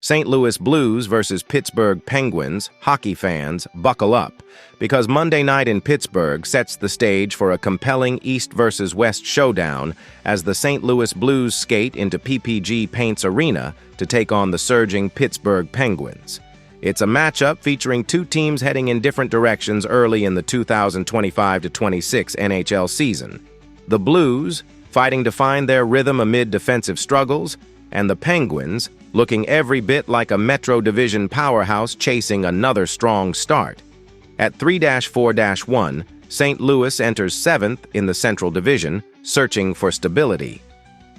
St. Louis Blues versus Pittsburgh Penguins. Hockey fans, buckle up, because Monday night in Pittsburgh sets the stage for a compelling East versus West showdown as the St. Louis Blues skate into PPG Paints Arena to take on the surging Pittsburgh Penguins. It's a matchup featuring two teams heading in different directions early in the 2025-26 NHL season. The Blues, fighting to find their rhythm amid defensive struggles, and the Penguins, looking every bit like a Metro Division powerhouse chasing another strong start. At 3-4-1, St. Louis enters 7th in the Central Division, searching for stability.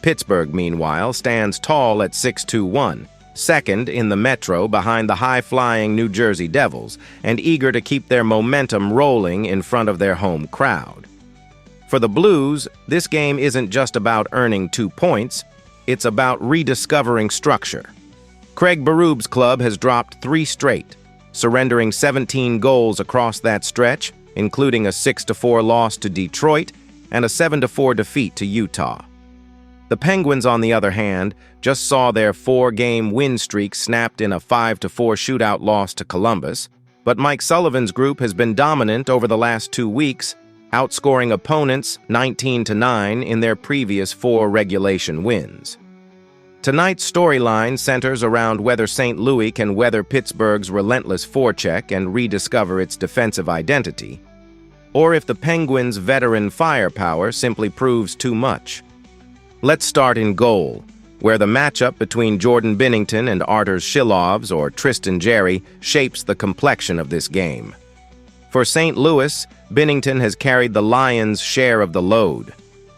Pittsburgh, meanwhile, stands tall at 6-1, second in the Metro behind the high-flying New Jersey Devils, and eager to keep their momentum rolling in front of their home crowd. For the Blues, this game isn't just about earning 2 points, it's about rediscovering structure. Craig Berub's club has dropped 3 straight, surrendering 17 goals across that stretch, including a 6-4 loss to Detroit and a 7-4 defeat to Utah. The Penguins, on the other hand, just saw their 4-game win streak snapped in a 5-4 shootout loss to Columbus, but Mike Sullivan's group has been dominant over the last 2 weeks, outscoring opponents 19-9 in their previous 4 regulation wins. Tonight's storyline centers around whether St. Louis can weather Pittsburgh's relentless forecheck and rediscover its defensive identity, or if the Penguins' veteran firepower simply proves too much. Let's start in goal, where the matchup between Jordan Binnington and Arturs Silovs, or Tristan Jarry, shapes the complexion of this game. For St. Louis, Binnington has carried the Lions' share of the load,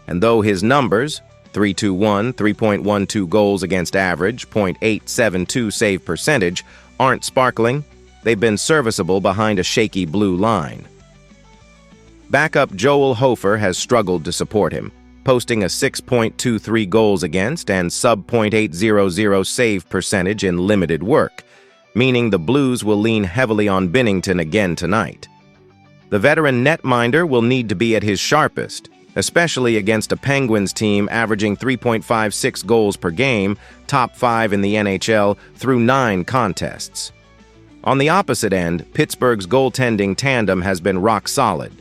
and though his numbers, 3.21, 3.12 goals against average, .872 save percentage, aren't sparkling, they've been serviceable behind a shaky blue line. Backup Joel Hofer has struggled to support him, posting a 6.23 goals against and sub .800 save percentage in limited work, meaning the Blues will lean heavily on Binnington again tonight. The veteran netminder will need to be at his sharpest, especially against a Penguins team averaging 3.56 goals per game, top 5 in the NHL through 9 contests. On the opposite end, Pittsburgh's goaltending tandem has been rock solid.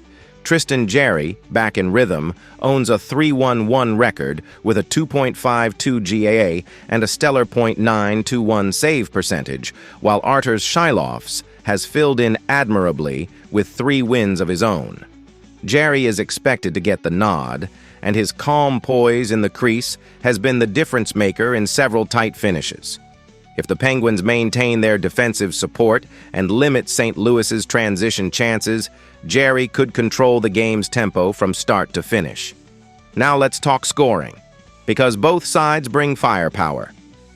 Tristan Jarry, back in rhythm, owns a 3-1-1 record with a 2.52 GAA and a stellar .921 save percentage, while Arturs Silovs has filled in admirably with 3 wins of his own. Jarry is expected to get the nod, and his calm poise in the crease has been the difference maker in several tight finishes. If the Penguins maintain their defensive support and limit St. Louis's transition chances, Jarry could control the game's tempo from start to finish. Now let's talk scoring, because both sides bring firepower.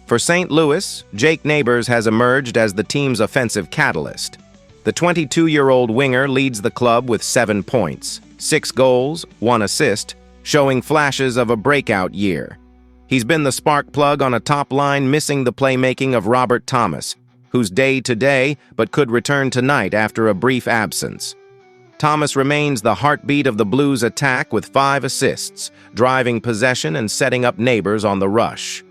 For St. Louis, Jake Neighbors has emerged as the team's offensive catalyst. The 22-year-old winger leads the club with 7 points, 6 goals, 1 assist, showing flashes of a breakout year. He's been the spark plug on a top line missing the playmaking of Robert Thomas, who's day-to-day but could return tonight after a brief absence. Thomas remains the heartbeat of the Blues' attack with 5 assists, driving possession and setting up Neighbors on the rush.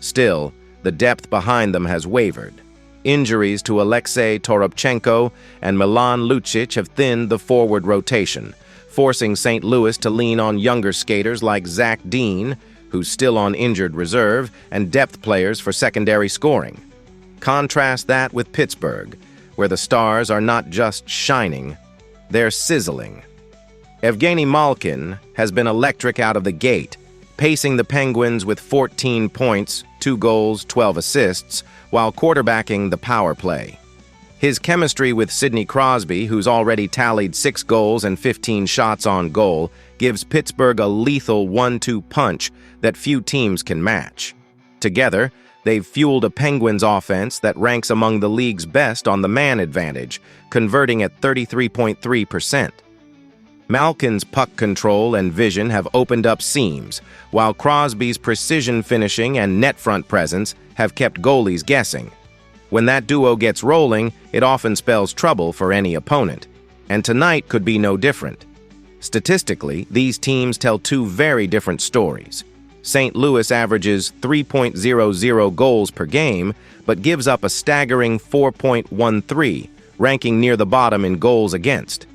Still, the depth behind them has wavered. Injuries to Alexei Toropchenko and Milan Lucic have thinned the forward rotation, forcing St. Louis to lean on younger skaters like Zach Dean, who's still on injured reserve, and depth players for secondary scoring. Contrast that with Pittsburgh, where the stars are not just shining, they're sizzling. Evgeny Malkin has been electric out of the gate, pacing the Penguins with 14 points, 2 goals, 12 assists, while quarterbacking the power play. His chemistry with Sidney Crosby, who's already tallied 6 goals and 15 shots on goal, gives Pittsburgh a lethal 1-2 punch that few teams can match. Together, they've fueled a Penguins offense that ranks among the league's best on the man advantage, converting at 33.3%. Malkin's puck control and vision have opened up seams, while Crosby's precision finishing and net front presence have kept goalies guessing. When that duo gets rolling, it often spells trouble for any opponent, and tonight could be no different. Statistically, these teams tell 2 very different stories. St. Louis averages 3.00 goals per game, but gives up a staggering 4.13, ranking near the bottom in goals against.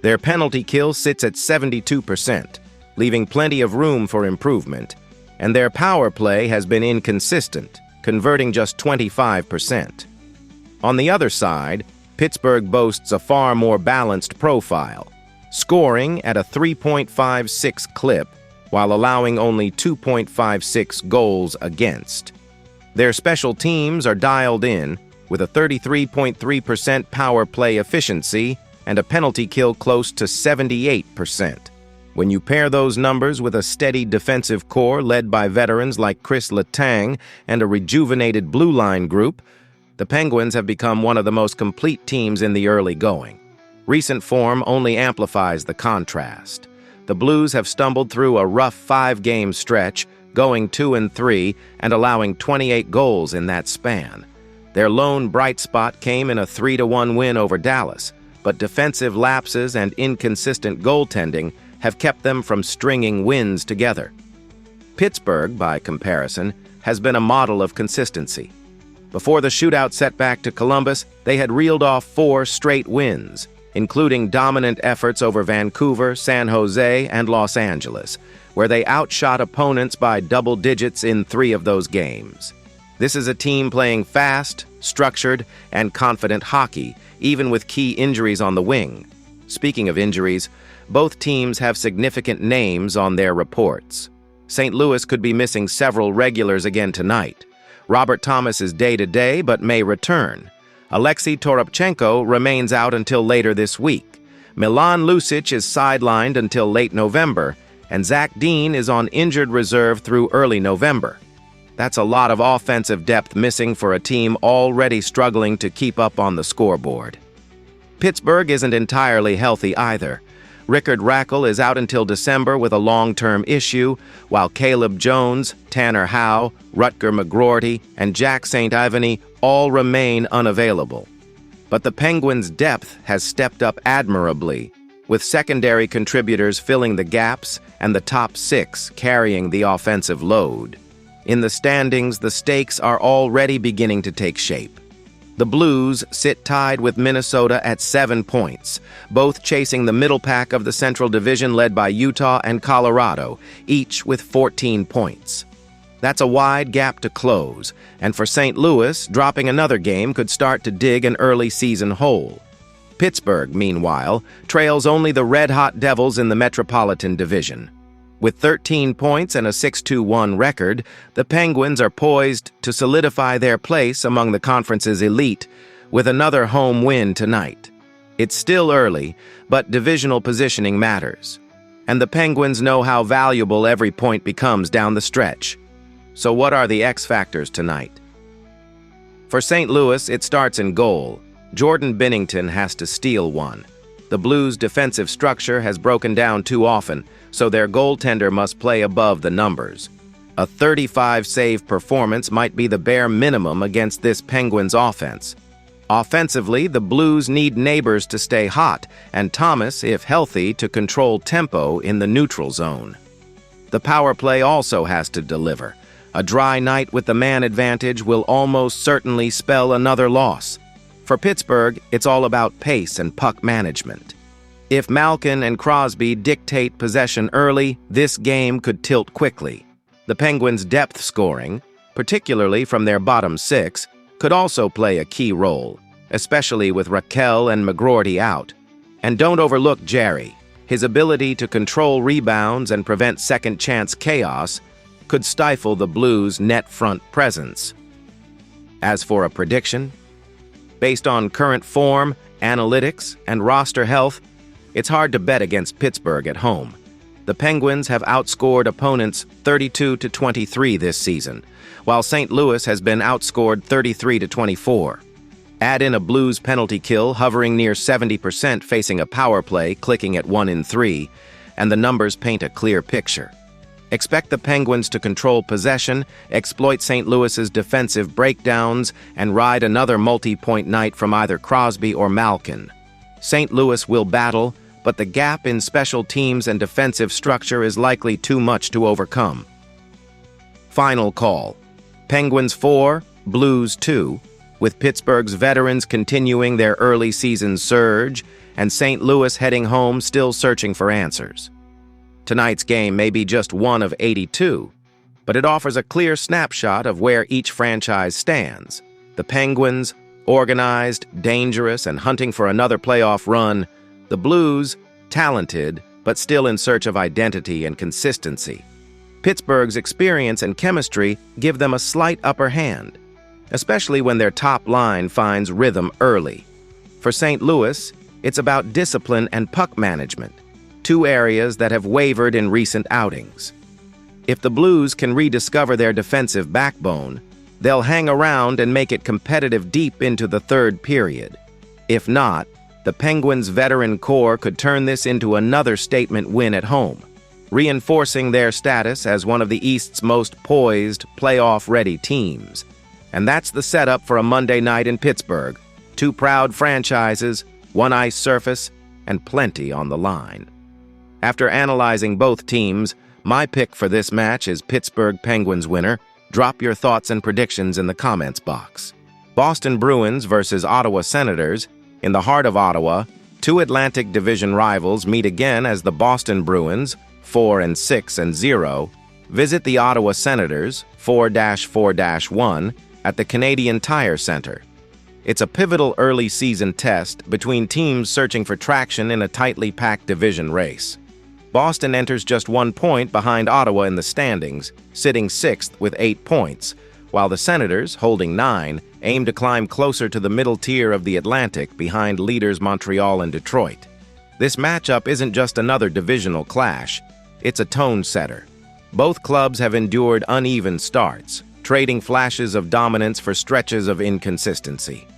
Their penalty kill sits at 72%, leaving plenty of room for improvement, and their power play has been inconsistent, converting just 25%. On the other side, Pittsburgh boasts a far more balanced profile, scoring at a 3.56 clip while allowing only 2.56 goals against. Their special teams are dialed in, with a 33.3% power play efficiency and a penalty kill close to 78%. When you pair those numbers with a steady defensive core led by veterans like Chris Letang and a rejuvenated blue line group, the Penguins have become one of the most complete teams in the early going. Recent form only amplifies the contrast. The Blues have stumbled through a rough 5-game stretch, going 2-3 and allowing 28 goals in that span. Their lone bright spot came in a 3-1 win over Dallas, but defensive lapses and inconsistent goaltending have kept them from stringing wins together. Pittsburgh, by comparison, has been a model of consistency. Before the shootout setback to Columbus, they had reeled off 4 straight wins, including dominant efforts over Vancouver, San Jose, and Los Angeles, where they outshot opponents by double digits in 3 of those games. This is a team playing fast, structured, and confident hockey, even with key injuries on the wing. Speaking of injuries, both teams have significant names on their reports. St. Louis could be missing several regulars again tonight. Robert Thomas is day-to-day but may return. Alexei Toropchenko remains out until later this week. Milan Lucic is sidelined until late November, and Zach Dean is on injured reserve through early November. That's a lot of offensive depth missing for a team already struggling to keep up on the scoreboard. Pittsburgh isn't entirely healthy either. Rickard Rakell is out until December with a long-term issue, while Caleb Jones, Tanner Howe, Rutger McGroarty, and Jack St. Ivany all remain unavailable. But the Penguins' depth has stepped up admirably, with secondary contributors filling the gaps and the top 6 carrying the offensive load. In the standings, the stakes are already beginning to take shape. The Blues sit tied with Minnesota at 7 points, both chasing the middle pack of the Central Division led by Utah and Colorado, each with 14 points. That's a wide gap to close, and for St. Louis, dropping another game could start to dig an early season hole. Pittsburgh, meanwhile, trails only the red-hot Devils in the Metropolitan Division. With 13 points and a 6-1 record, the Penguins are poised to solidify their place among the conference's elite with another home win tonight. It's still early, but divisional positioning matters, and the Penguins know how valuable every point becomes down the stretch. So what are the X factors tonight? For St. Louis, it starts in goal. Jordan Binnington has to steal one. The Blues' defensive structure has broken down too often, so their goaltender must play above the numbers. A 35-save performance might be the bare minimum against this Penguins offense. Offensively, the Blues need Neighbors to stay hot, and Thomas, if healthy, to control tempo in the neutral zone. The power play also has to deliver. A dry night with the man advantage will almost certainly spell another loss. For Pittsburgh, it's all about pace and puck management. If Malkin and Crosby dictate possession early, this game could tilt quickly. The Penguins' depth scoring, particularly from their bottom 6, could also play a key role, especially with Rakell and McGroarty out. And don't overlook Jerry. His ability to control rebounds and prevent second-chance chaos could stifle the Blues' net front presence. As for a prediction, based on current form, analytics, and roster health, it's hard to bet against Pittsburgh at home. The Penguins have outscored opponents 32-23 this season, while St. Louis has been outscored 33-24. Add in a Blues penalty kill hovering near 70% facing a power play clicking at 1 in 3, and the numbers paint a clear picture. Expect the Penguins to control possession, exploit St. Louis's defensive breakdowns, and ride another multi-point night from either Crosby or Malkin. St. Louis will battle, but the gap in special teams and defensive structure is likely too much to overcome. Final call. Penguins 4, Blues 2, with Pittsburgh's veterans continuing their early season surge and St. Louis heading home still searching for answers. Tonight's game may be just one of 82, but it offers a clear snapshot of where each franchise stands. The Penguins, organized, dangerous, and hunting for another playoff run. The Blues, talented, but still in search of identity and consistency. Pittsburgh's experience and chemistry give them a slight upper hand, especially when their top line finds rhythm early. For St. Louis, it's about discipline and puck management, two areas that have wavered in recent outings. If the Blues can rediscover their defensive backbone, they'll hang around and make it competitive deep into the third period. If not, the Penguins' veteran core could turn this into another statement win at home, reinforcing their status as one of the East's most poised, playoff-ready teams. And that's the setup for a Monday night in Pittsburgh. Two proud franchises, one ice surface, and plenty on the line. After analyzing both teams, my pick for this match is Pittsburgh Penguins winner. Drop your thoughts and predictions in the comments box. Boston Bruins versus Ottawa Senators. In the heart of Ottawa, two Atlantic Division rivals meet again as the Boston Bruins, 4-6-0, visit the Ottawa Senators, 4-4-1, at the Canadian Tire Centre. It's a pivotal early season test between teams searching for traction in a tightly packed division race. Boston enters just 1 point behind Ottawa in the standings, sitting 6th with 8 points, while the Senators, holding 9, aim to climb closer to the middle tier of the Atlantic behind leaders Montreal and Detroit. This matchup isn't just another divisional clash, it's a tone setter. Both clubs have endured uneven starts, trading flashes of dominance for stretches of inconsistency.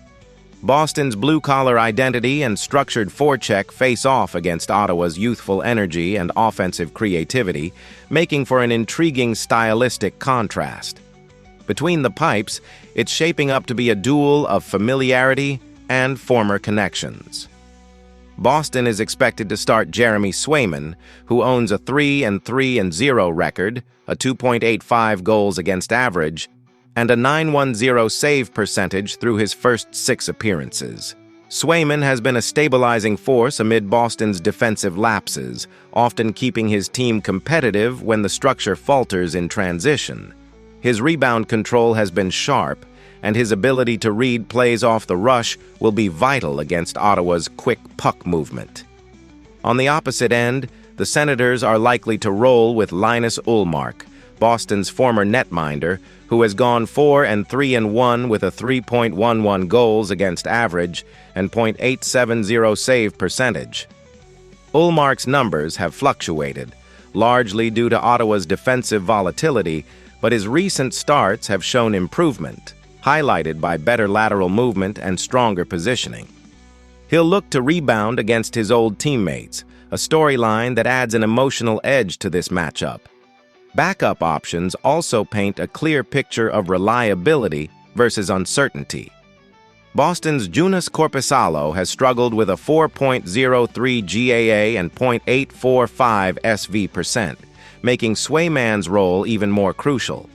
Boston's blue-collar identity and structured forecheck face off against Ottawa's youthful energy and offensive creativity, making for an intriguing stylistic contrast. Between the pipes, it's shaping up to be a duel of familiarity and former connections. Boston is expected to start Jeremy Swayman, who owns a 3-3-0 record, a 2.85 goals against average, and a .910 save percentage through his first 6 appearances. Swayman has been a stabilizing force amid Boston's defensive lapses, often keeping his team competitive when the structure falters in transition. His rebound control has been sharp, and his ability to read plays off the rush will be vital against Ottawa's quick puck movement. On the opposite end, the Senators are likely to roll with Linus Ullmark, Boston's former netminder, who has gone 4-3-1 with a 3.11 goals against average and .870 save percentage. Ullmark's numbers have fluctuated, largely due to Ottawa's defensive volatility, but his recent starts have shown improvement, highlighted by better lateral movement and stronger positioning. He'll look to rebound against his old teammates, a storyline that adds an emotional edge to this matchup. Backup options also paint a clear picture of reliability versus uncertainty. Boston's Joonas Korpisalo has struggled with a 4.03 GAA and .845 SV%, making Swayman's role even more crucial.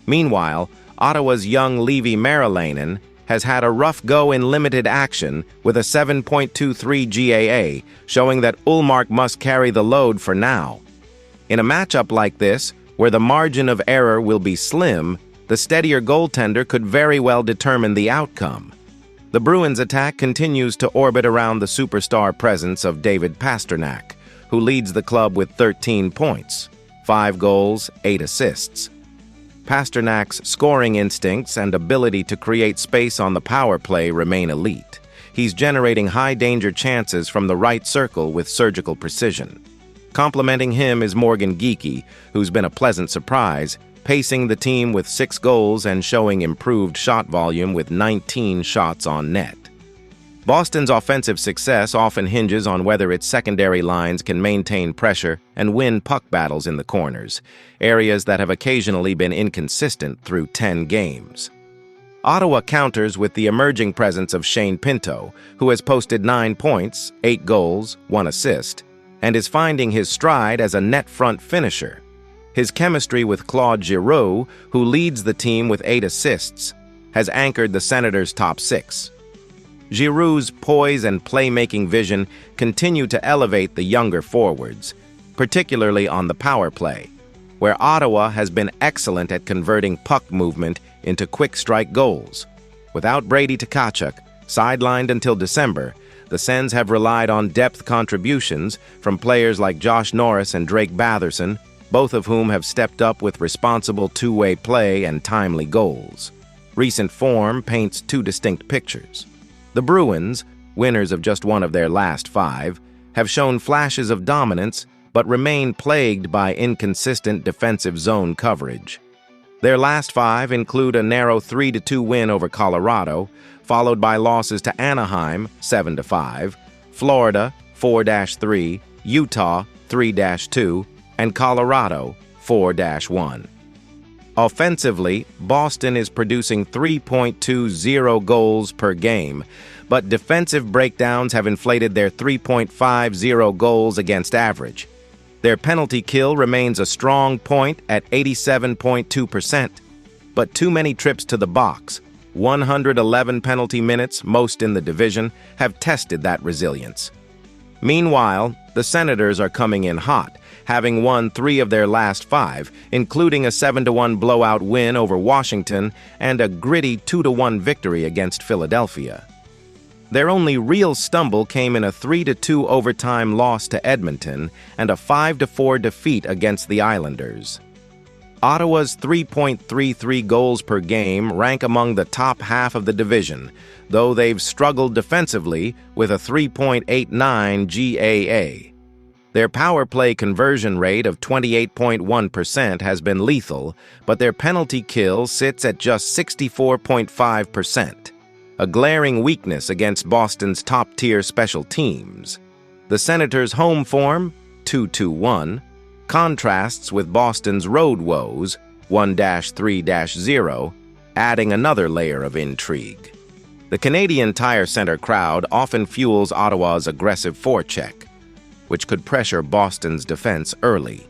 Meanwhile, Ottawa's young Leevi Meriläinen has had a rough go in limited action with a 7.23 GAA, showing that Ullmark must carry the load for now. In a matchup like this, where the margin of error will be slim, the steadier goaltender could very well determine the outcome. The Bruins' attack continues to orbit around the superstar presence of David Pastrnak, who leads the club with 13 points, 5 goals, 8 assists. Pasternak's scoring instincts and ability to create space on the power play remain elite. He's generating high-danger chances from the right circle with surgical precision. Complementing him is Morgan Geekie, who's been a pleasant surprise, pacing the team with 6 goals and showing improved shot volume with 19 shots on net. Boston's offensive success often hinges on whether its secondary lines can maintain pressure and win puck battles in the corners, areas that have occasionally been inconsistent through 10 games. Ottawa counters with the emerging presence of Shane Pinto, who has posted 9 points, 8 goals, 1 assist, and is finding his stride as a net front finisher. His chemistry with Claude Giroux, who leads the team with 8 assists, has anchored the Senators' top 6. Giroux's poise and playmaking vision continue to elevate the younger forwards, particularly on the power play, where Ottawa has been excellent at converting puck movement into quick-strike goals. Without Brady Tkachuk, sidelined until December, the Sens have relied on depth contributions from players like Josh Norris and Drake Batherson, both of whom have stepped up with responsible two-way play and timely goals. Recent form paints 2 distinct pictures. The Bruins, winners of just one of their last 5, have shown flashes of dominance but remain plagued by inconsistent defensive zone coverage. Their last 5 include a narrow 3-2 win over Colorado, followed by losses to Anaheim 7-5, Florida 4-3, Utah 3-2, and Colorado 4-1. Offensively, Boston is producing 3.20 goals per game, but defensive breakdowns have inflated their 3.50 goals against average. Their penalty kill remains a strong point at 87.2%, but too many trips to the box, 111 penalty minutes, most in the division, have tested that resilience. Meanwhile, the Senators are coming in hot, having won 3 of their last 5, including a 7-1 blowout win over Washington and a gritty 2-1 victory against Philadelphia. Their only real stumble came in a 3-2 overtime loss to Edmonton and a 5-4 defeat against the Islanders. Ottawa's 3.33 goals per game rank among the top half of the division, though they've struggled defensively with a 3.89 GAA. Their power play conversion rate of 28.1% has been lethal, but their penalty kill sits at just 64.5%, a glaring weakness against Boston's top-tier special teams. The Senators' home form, 2-2-1, contrasts with Boston's road woes, 1-3-0, adding another layer of intrigue. The Canadian Tire Center crowd often fuels Ottawa's aggressive forecheck, which could pressure Boston's defense early.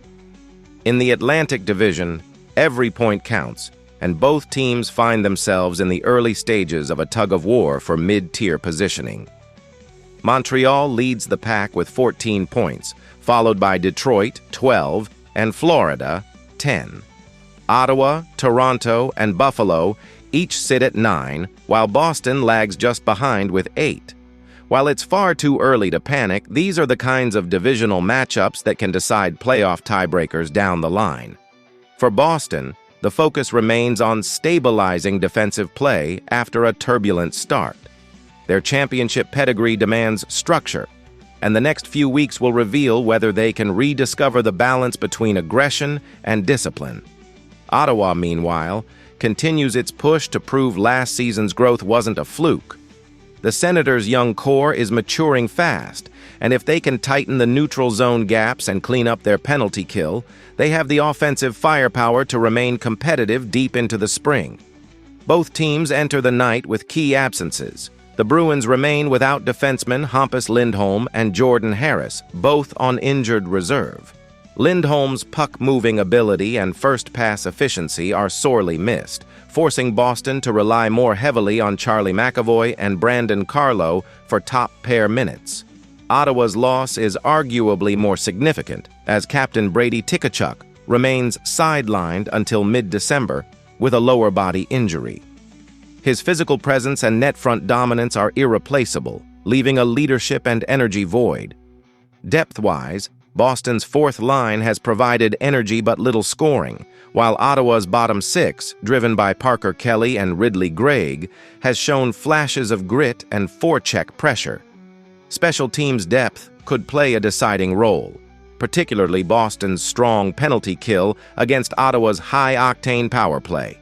In the Atlantic Division, every point counts, and both teams find themselves in the early stages of a tug-of-war for mid-tier positioning. Montreal leads the pack with 14 points, followed by Detroit, 12, and Florida, 10. Ottawa, Toronto, and Buffalo each sit at 9, while Boston lags just behind with 8. While it's far too early to panic, these are the kinds of divisional matchups that can decide playoff tiebreakers down the line. For Boston, the focus remains on stabilizing defensive play after a turbulent start. Their championship pedigree demands structure, and the next few weeks will reveal whether they can rediscover the balance between aggression and discipline. Ottawa, meanwhile, continues its push to prove last season's growth wasn't a fluke. The Senators' young core is maturing fast, and if they can tighten the neutral zone gaps and clean up their penalty kill, they have the offensive firepower to remain competitive deep into the spring. Both teams enter the night with key absences. The Bruins remain without defensemen Hampus Lindholm and Jordan Harris, both on injured reserve. Lindholm's puck-moving ability and first-pass efficiency are sorely missed, forcing Boston to rely more heavily on Charlie McAvoy and Brandon Carlo for top-pair minutes. Ottawa's loss is arguably more significant, as Captain Brady Tkachuk remains sidelined until mid-December with a lower body injury. His physical presence and net front dominance are irreplaceable, leaving a leadership and energy void. Depth-wise, Boston's fourth line has provided energy but little scoring, while Ottawa's bottom 6, driven by Parker Kelly and Ridley Gregg, has shown flashes of grit and forecheck pressure. Special teams depth could play a deciding role, particularly Boston's strong penalty kill against Ottawa's high-octane power play.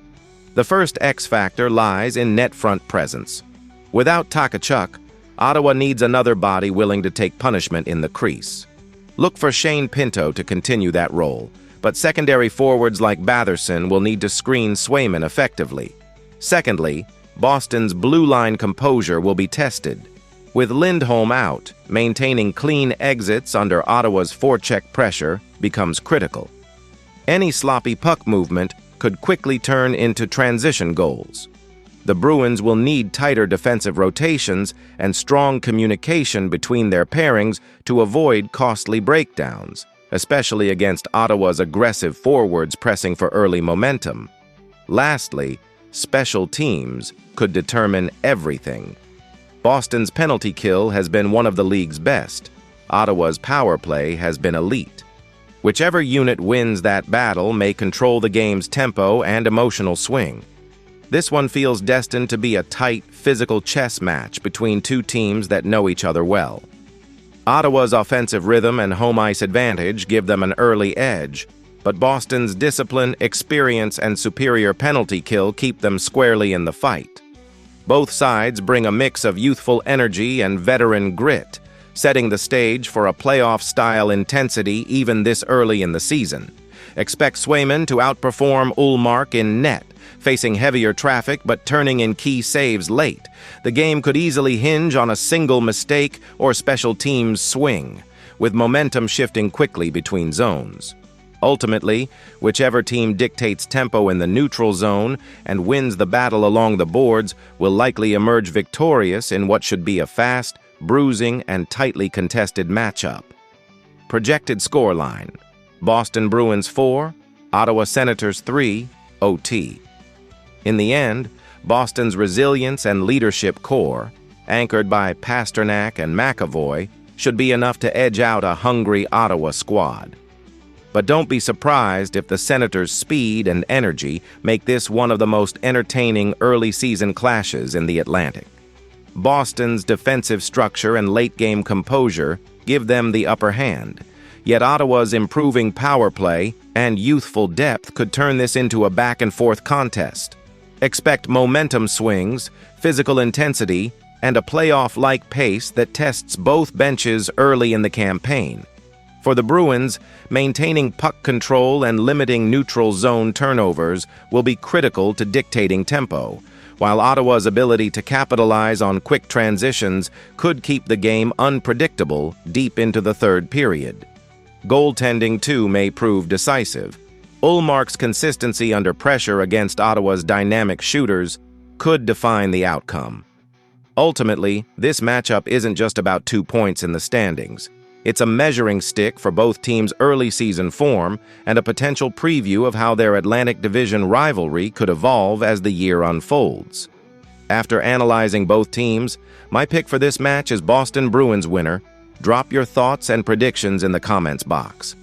The first X factor lies in net front presence. Without Tkachuk, Ottawa needs another body willing to take punishment in the crease. Look for Shane Pinto to continue that role, but secondary forwards like Batherson will need to screen Swayman effectively. Secondly, Boston's blue line composure will be tested. With Lindholm out, maintaining clean exits under Ottawa's forecheck pressure becomes critical. Any sloppy puck movement could quickly turn into transition goals. The Bruins will need tighter defensive rotations and strong communication between their pairings to avoid costly breakdowns, especially against Ottawa's aggressive forwards pressing for early momentum. Lastly, special teams could determine everything. Boston's penalty kill has been one of the league's best. Ottawa's power play has been elite. Whichever unit wins that battle may control the game's tempo and emotional swing. This one feels destined to be a tight, physical chess match between two teams that know each other well. Ottawa's offensive rhythm and home ice advantage give them an early edge, but Boston's discipline, experience, and superior penalty kill keep them squarely in the fight. Both sides bring a mix of youthful energy and veteran grit, setting the stage for a playoff-style intensity even this early in the season. Expect Swayman to outperform Ullmark in net, facing heavier traffic but turning in key saves late. The game could easily hinge on a single mistake or special teams swing, with momentum shifting quickly between zones. Ultimately, whichever team dictates tempo in the neutral zone and wins the battle along the boards will likely emerge victorious in what should be a fast, bruising, and tightly contested matchup. Projected scoreline: Boston Bruins 4, Ottawa Senators 3, OT. In the end, Boston's resilience and leadership core, anchored by Pasternak and McAvoy, should be enough to edge out a hungry Ottawa squad. But don't be surprised if the Senators' speed and energy make this one of the most entertaining early-season clashes in the Atlantic. Boston's defensive structure and late-game composure give them the upper hand, yet Ottawa's improving power play and youthful depth could turn this into a back-and-forth contest. Expect momentum swings, physical intensity, and a playoff-like pace that tests both benches early in the campaign. For the Bruins, maintaining puck control and limiting neutral zone turnovers will be critical to dictating tempo, while Ottawa's ability to capitalize on quick transitions could keep the game unpredictable deep into the third period. Goaltending, too, may prove decisive. Ullmark's consistency under pressure against Ottawa's dynamic shooters could define the outcome. Ultimately, this matchup isn't just about 2 points in the standings. It's a measuring stick for both teams' early season form and a potential preview of how their Atlantic Division rivalry could evolve as the year unfolds. After analyzing both teams, my pick for this match is Boston Bruins winner. Drop your thoughts and predictions in the comments box.